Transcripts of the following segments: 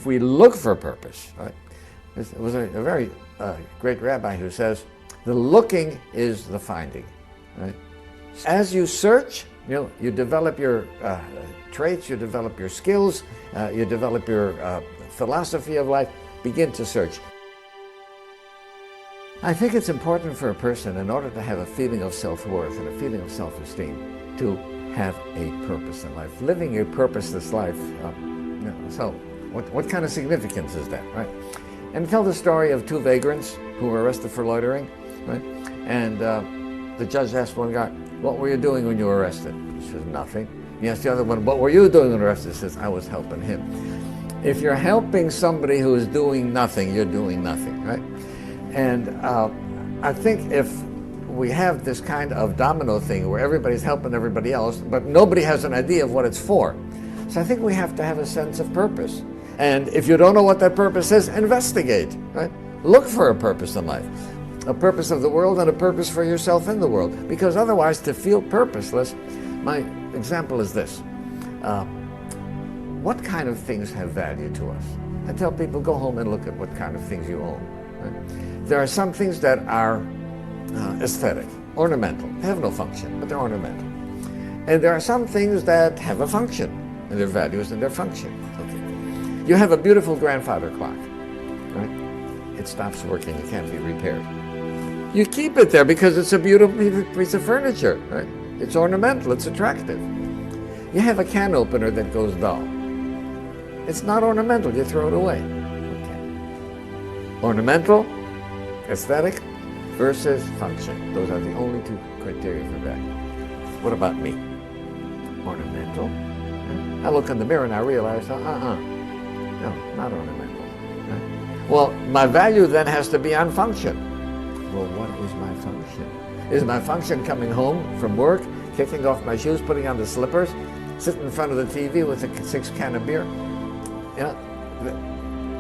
if we look for purpose, right? It was a very great rabbi who says, the looking is the finding, right? As you search, you develop your traits, you develop your skills, you develop your philosophy of life. Begin to search. I think it's important for a person, in order to have a feeling of self-worth and a feeling of self-esteem, to have a purpose in life. Living a purposeless life, so what kind of significance is that, right? And tell the story of two vagrants who were arrested for loitering, right? And the judge asked one guy, what were you doing when you were arrested? He says, nothing. He asked the other one, what were you doing when you were arrested? He says, I was helping him. If you're helping somebody who is doing nothing, you're doing nothing, right? And I think if we have this kind of domino thing where everybody's helping everybody else, but nobody has an idea of what it's for. So I think we have to have a sense of purpose. And if you don't know what that purpose is, investigate, right? Look for a purpose in life. A purpose of the world and a purpose for yourself in the world. Because otherwise, to feel purposeless, my example is this. What kind of things have value to us? I tell people, go home and look at what kind of things you own. Right? There are some things that are aesthetic, ornamental. They have no function, but they're ornamental. And there are some things that have a function, and their value is in their function. Okay. You have a beautiful grandfather clock, right? It stops working, it can't be repaired. You keep it there because it's a beautiful piece of furniture, right? It's ornamental, it's attractive. You have a can opener that goes dull. It's not ornamental, you throw it away. Okay. Ornamental, aesthetic, versus function. Those are the only two criteria for value. What about me? Ornamental. I look in the mirror and I realize, no, not ornamental. Right? Well, my value then has to be on function. Well, what is my function? Is my function coming home from work, kicking off my shoes, putting on the slippers, sitting in front of the TV with a 6-can of beer?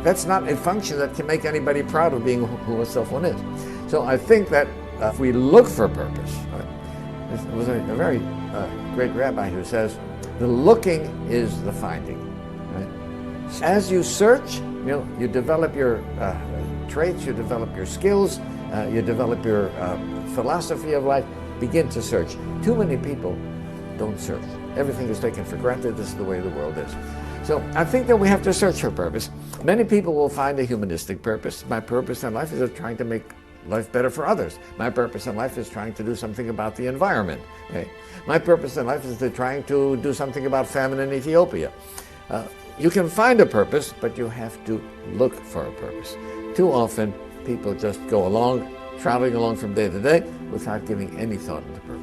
That's not a function that can make anybody proud of being who one is. So I think that if we look for purpose, right? It was a very great rabbi who says, the looking is the finding. Right? As you search, you develop your traits, you develop your skills, you develop your philosophy of life. Begin to search. Too many people don't search. Everything is taken for granted. This is the way the world is. So I think that we have to search for purpose. Many people will find a humanistic purpose. My purpose in life is trying to make life better for others. My purpose in life is trying to do something about the environment. Okay? My purpose in life is trying to do something about famine in Ethiopia. You can find a purpose, but you have to look for a purpose. Too often, people just go along, traveling along from day to day, without giving any thought to purpose.